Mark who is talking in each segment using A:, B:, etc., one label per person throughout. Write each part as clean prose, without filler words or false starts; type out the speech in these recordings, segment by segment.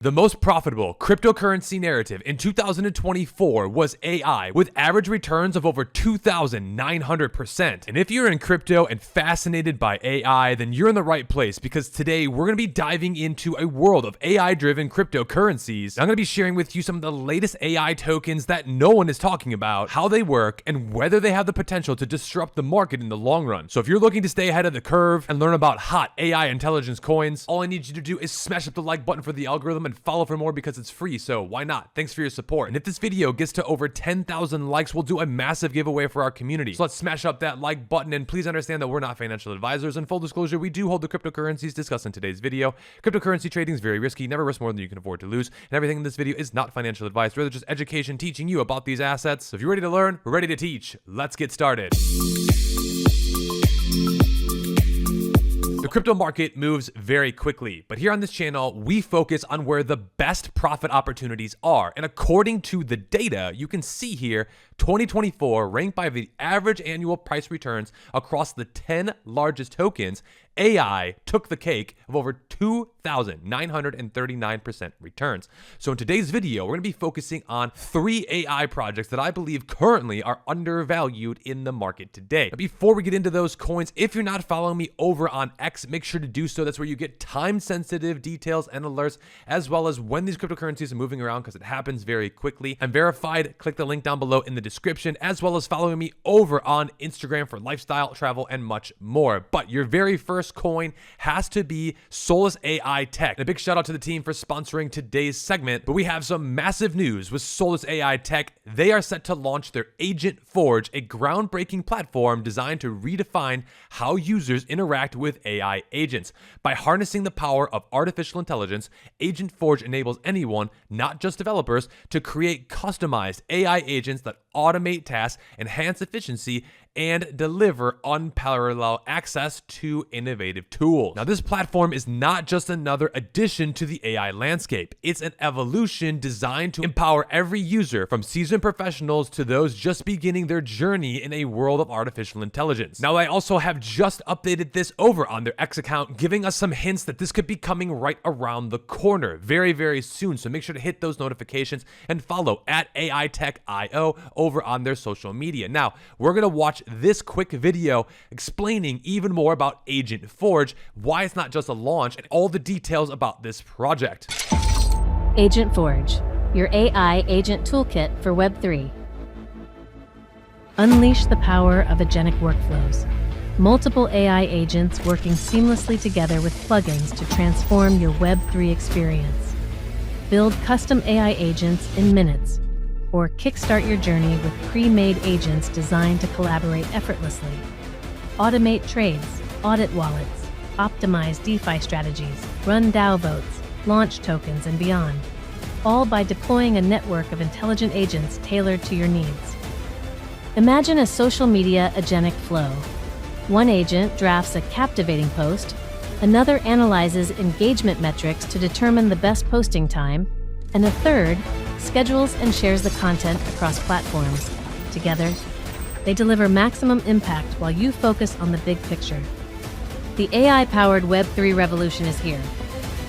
A: The most profitable cryptocurrency narrative in 2024 was AI, with average returns of over 2,900%. And if you're in crypto and fascinated by AI, then you're in the right place, because today we're going to be diving into a world of AI-driven cryptocurrencies. I'm going to be sharing with you some of the latest AI tokens that no one is talking about, how they work, and whether they have the potential to disrupt the market in the long run. So if you're looking to stay ahead of the curve and learn about hot AI intelligence coins, all I need you to do is smash up the like button for the algorithm and follow for more, because it's free, so why not? Thanks for your support. And if this video gets to over 10,000 likes, we'll do a massive giveaway for our community. So let's smash up that like button, and please understand that we're not financial advisors, and full disclosure, we do hold the cryptocurrencies discussed in today's video. Cryptocurrency trading is very risky, never risk more than you can afford to lose, and everything in this video is not financial advice, rather just education teaching you about these assets. So if you're ready to learn, we're ready to teach. Let's get started. The crypto market moves very quickly, but here on this channel, we focus on where the best profit opportunities are. And according to the data, you can see here, 2024 ranked by the average annual price returns across the 10 largest tokens, AI took the cake of over 2,939% returns. So in today's video, we're going to be focusing on 3 AI projects that I believe currently are undervalued in the market today. Now, before we get into those coins, if you're not following me over on X, make sure to do so. That's where you get time-sensitive details and alerts, as well as when these cryptocurrencies are moving around, because it happens very quickly. I'm verified. Click the link down below in the description, as well as following me over on Instagram for lifestyle, travel, and much more. But your very first coin has to be Solidus AItech. And a big shout out to the team for sponsoring today's segment. But we have some massive news with Solidus AItech. They are set to launch their Agent Forge, a groundbreaking platform designed to redefine how users interact with AI agents. By harnessing the power of artificial intelligence, Agent Forge enables anyone, not just developers, to create customized AI agents that automate tasks, enhance efficiency, and deliver unparalleled access to innovative tools. Now, this platform is not just another addition to the AI landscape. It's an evolution designed to empower every user, from seasoned professionals to those just beginning their journey in a world of artificial intelligence. Now, I also have just updated this over on their X account, giving us some hints that this could be coming right around the corner very, very soon. So make sure to hit those notifications and follow at AItech.io over on their social media. Now, we're going to watch this quick video explaining even more about Agent Forge, why it's not just a launch, and all the details about this project.
B: Agent Forge, your AI agent toolkit for Web3. Unleash the power of agentic workflows. Multiple AI agents working seamlessly together with plugins to transform your Web3 experience. Build custom AI agents in minutes, or kickstart your journey with pre-made agents designed to collaborate effortlessly. Automate trades, audit wallets, optimize DeFi strategies, run DAO votes, launch tokens, and beyond, all by deploying a network of intelligent agents tailored to your needs. Imagine a social media agentic flow. One agent drafts a captivating post, another analyzes engagement metrics to determine the best posting time, and a third schedules and shares the content across platforms. Together, they deliver maximum impact while you focus on the big picture. The AI-powered Web3 revolution is here.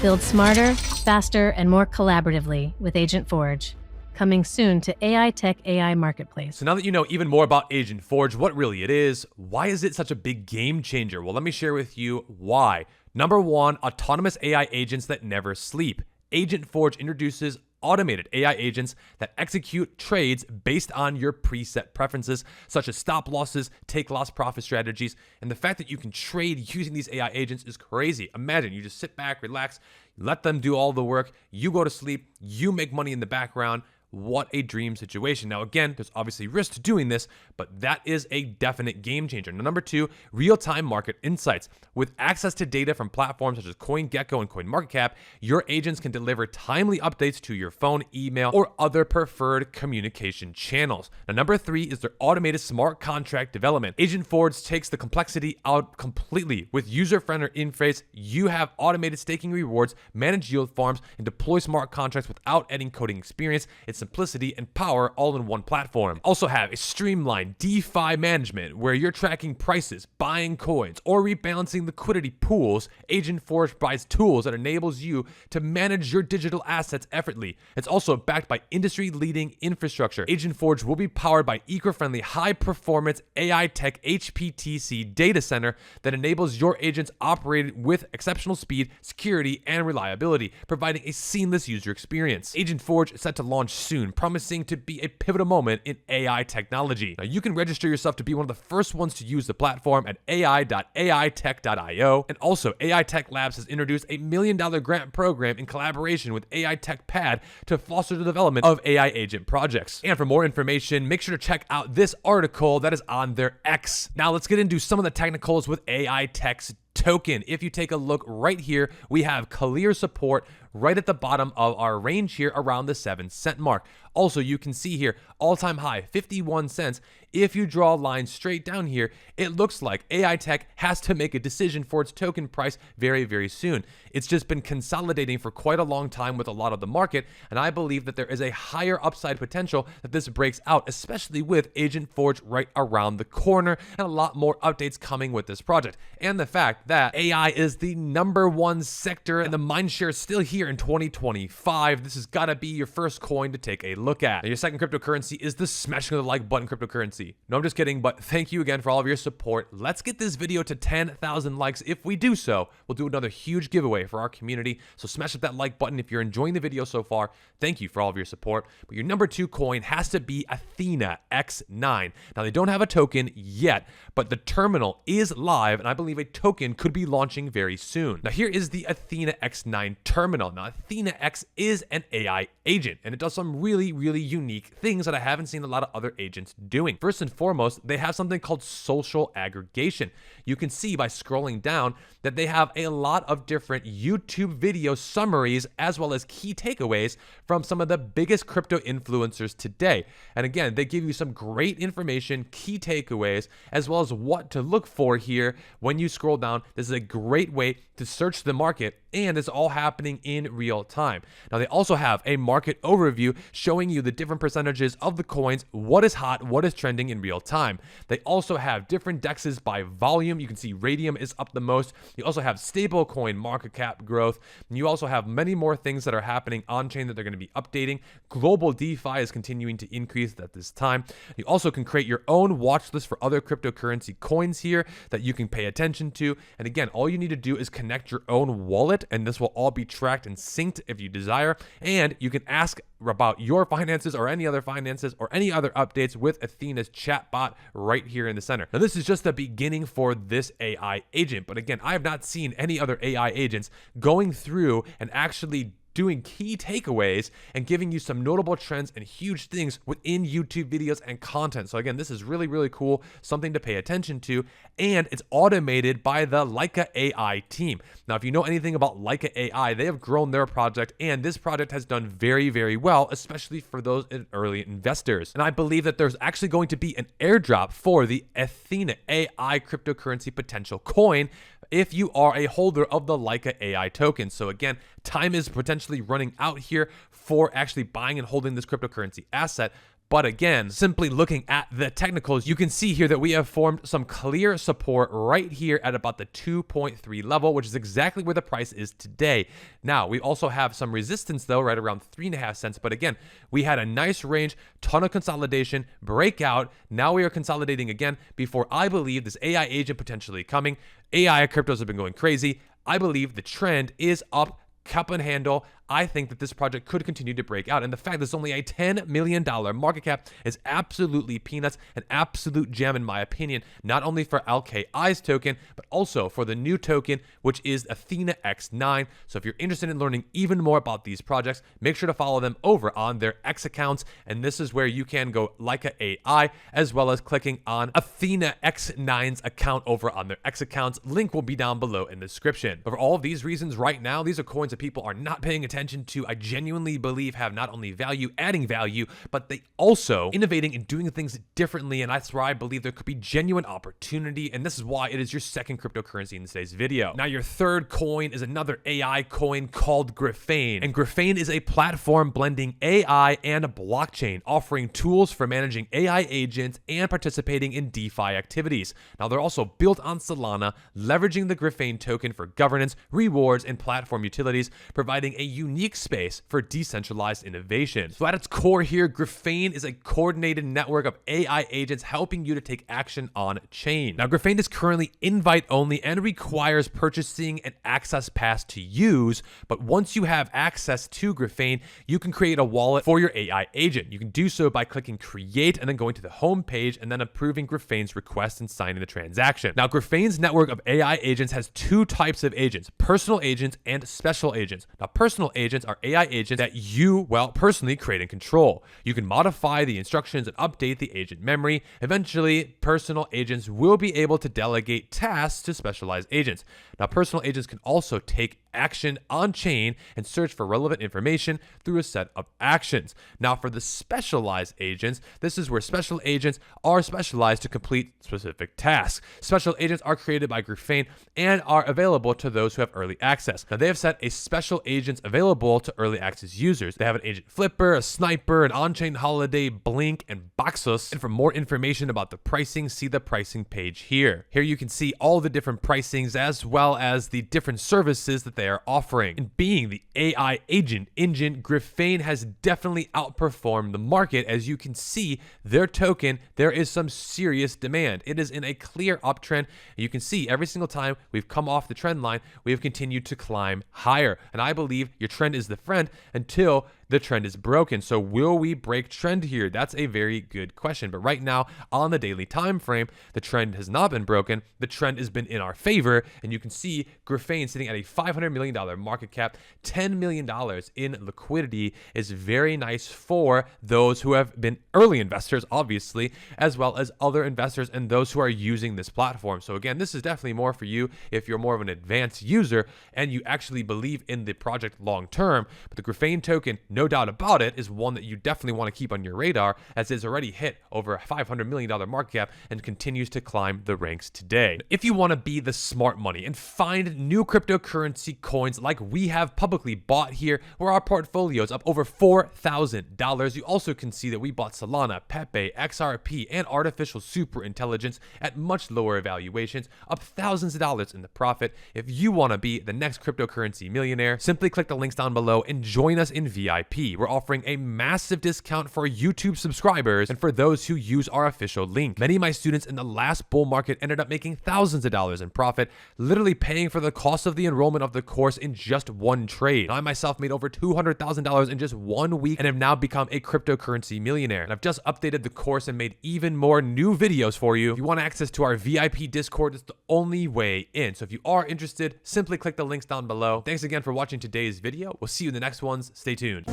B: Build smarter, faster, and more collaboratively with Agent Forge. Coming soon to AItech AI Marketplace.
A: So now that you know even more about Agent Forge, what really it is, why is it such a big game changer? Well, let me share with you why. Number 1, autonomous AI agents that never sleep. Agent Forge introduces automated AI agents that execute trades based on your preset preferences, such as stop losses, take loss profit strategies. And the fact that you can trade using these AI agents is crazy. Imagine you just sit back, relax, let them do all the work, you go to sleep, you make money in the background. What a dream situation. Now, again, there's obviously risk to doing this, but that is a definite game changer. Now, number 2, real-time market insights. With access to data from platforms such as CoinGecko and CoinMarketCap, your agents can deliver timely updates to your phone, email, or other preferred communication channels. Now, number 3 is their automated smart contract development. Agent Forge takes the complexity out completely. With user-friendly interface, you have automated staking rewards, manage yield farms, and deploy smart contracts without any coding experience. It's simplicity and power all in one platform. Also have a streamlined DeFi management where you're tracking prices, buying coins, or rebalancing liquidity pools. Agent Forge provides tools that enables you to manage your digital assets effortlessly. It's also backed by industry-leading infrastructure. Agent Forge will be powered by eco-friendly, high-performance AItech HPTC data center that enables your agents operated with exceptional speed, security, and reliability, providing a seamless user experience. Agent Forge is set to launch soon, promising to be a pivotal moment in AI technology. Now, you can register yourself to be one of the first ones to use the platform at ai.aitech.io. And also, AItech Labs has introduced a $1 million grant program in collaboration with AItech Pad to foster the development of AI agent projects. And for more information, make sure to check out this article that is on their X. Now, let's get into some of the technicals with AItech's token. If you take a look right here, we have clear support right at the bottom of our range here around the 7-cent mark. Also, you can see here, all-time high, 51 cents. If you draw a line straight down here, it looks like AItech has to make a decision for its token price very, very soon. It's just been consolidating for quite a long time with a lot of the market, and I believe that there is a higher upside potential that this breaks out, especially with Agent Forge right around the corner, and a lot more updates coming with this project. And the fact that AI is the #1 sector, and the mindshare is still here in 2025, this has got to be your first coin to take a look at. Now, your second cryptocurrency is the smashing of the like button cryptocurrency. No, I'm just kidding, but thank you again for all of your support. Let's get this video to 10,000 likes. If we do so, we'll do another huge giveaway for our community. So smash up that like button if you're enjoying the video so far. Thank you for all of your support. But your #2 coin has to be Athena X9. Now, they don't have a token yet, but the terminal is live, and I believe a token could be launching very soon. Now, here is the Athena X9 terminal. Now, Athena X is an AI agent, and it does some really, really unique things that I haven't seen a lot of other agents doing. First and foremost, they have something called social aggregation. You can see by scrolling down that they have a lot of different YouTube video summaries as well as key takeaways from some of the biggest crypto influencers today. And again, they give you some great information, key takeaways, as well as what to look for here when you scroll down. This is a great way to search the market, and it's all happening in real time. Now, they also have a market overview showing you the different percentages of the coins, what is hot, what is trending in real time. They also have different dexes by volume. You can see Radium is up the most. You also have stablecoin market cap growth. And you also have many more things that are happening on-chain that they're going to be updating. Global DeFi is continuing to increase at this time. You also can create your own watch list for other cryptocurrency coins here that you can pay attention to. And again, all you need to do is connect your own wallet, and this will all be tracked and synced if you desire. And you can ask about your finances or any other finances or any other updates with Athena's chatbot right here in the center. Now, this is just the beginning for this AI agent, but again, I have not seen any other AI agents going through and actually doing key takeaways and giving you some notable trends and huge things within YouTube videos and content. So again, this is really, really cool, something to pay attention to, and it's automated by the Leica AI team. Now, if you know anything about Leica AI, they have grown their project, and this project has done very, very well, especially for those early investors. And I believe that there's actually going to be an airdrop for the Athena AI cryptocurrency potential coin if you are a holder of the Leica AI token. So again, time is potentially running out here for actually buying and holding this cryptocurrency asset. But again, simply looking at the technicals, you can see here that we have formed some clear support right here at about the 2.3 level, which is exactly where the price is today. Now, we also have some resistance though, right around 3.5 cents. But again, we had a nice range, ton of consolidation, breakout. Now we are consolidating again before I believe this AI agent potentially coming. AI cryptos have been going crazy. I believe the trend is up, cup and handle. I think that this project could continue to break out. And the fact that it's only a $10 million market cap is absolutely peanuts, an absolute gem in my opinion, not only for LKI's token, but also for the new token, which is Athena X9. So if you're interested in learning even more about these projects, make sure to follow them over on their X accounts. And this is where you can go Leica AI, as well as clicking on Athena X9's account over on their X accounts. Link will be down below in the description. But for all of these reasons right now, these are coins that people are not paying attention attention to, I genuinely believe have not only value, adding value, but they also innovating and doing things differently. And that's where I believe there could be genuine opportunity. And this is why it is your second cryptocurrency in today's video. Now, your third coin is another AI coin called Griffain. And Griffain is a platform blending AI and blockchain, offering tools for managing AI agents and participating in DeFi activities. Now, they're also built on Solana, leveraging the Griffain token for governance, rewards, and platform utilities, providing a unique space for decentralized innovation. So at its core here, Griffain is a coordinated network of AI agents helping you to take action on chain. Now, Griffain is currently invite only and requires purchasing an access pass to use, but once you have access to Griffain, you can create a wallet for your AI agent. You can do so by clicking create and then going to the home page and then approving Griffain's request and signing the transaction. Now, Griffain's network of AI agents has two types of agents: personal agents and special agents. Now, personal agents are AI agents that you, personally create and control. You can modify the instructions and update the agent memory. Eventually, personal agents will be able to delegate tasks to specialized agents. Now, personal agents can also take action on chain and search for relevant information through a set of actions. Now, for the specialized agents, this is where special agents are specialized to complete specific tasks. Special agents are created by Griffain and are available to those who have early access. Now, they have set a special agents available to early access users. They have an agent flipper, a sniper, an on-chain holiday, blink, and boxus. And for more information about the pricing, see the pricing page here. Here you can see all the different pricings as well as the different services that they are offering. And being the AI agent engine, Griffain has definitely outperformed the market. As you can see, their token, there is some serious demand. It is in a clear uptrend. You can see every single time we've come off the trend line, we have continued to climb higher. And I believe your trend is the friend until the trend is broken. So will we break trend here? That's a very good question. But right now on the daily time frame, the trend has not been broken. The trend has been in our favor. And you can see Griffain sitting at a $500 million market cap, $10 million in liquidity is very nice for those who have been early investors, obviously, as well as other investors and those who are using this platform. So again, this is definitely more for you if you're more of an advanced user and you actually believe in the project long term. But the Griffain token, no doubt about it, is one that you definitely want to keep on your radar, as it's already hit over a $500 million market cap and continues to climb the ranks today. If you want to be the smart money and find new cryptocurrency coins like we have publicly bought here, where our portfolio is up over $4,000, you also can see that we bought Solana, Pepe, XRP, and artificial super intelligence at much lower valuations, up thousands of dollars in the profit. If you want to be the next cryptocurrency millionaire, simply click the links down below and join us in VIP. We're offering a massive discount for YouTube subscribers and for those who use our official link. Many of my students in the last bull market ended up making thousands of dollars in profit, literally paying for the cost of the enrollment of the course in just one trade. I myself made over $200,000 in just 1 week and have now become a cryptocurrency millionaire. And I've just updated the course and made even more new videos for you. If you want access to our VIP Discord, it's the only way in. So if you are interested, simply click the links down below. Thanks again for watching today's video. We'll see you in the next ones. Stay tuned.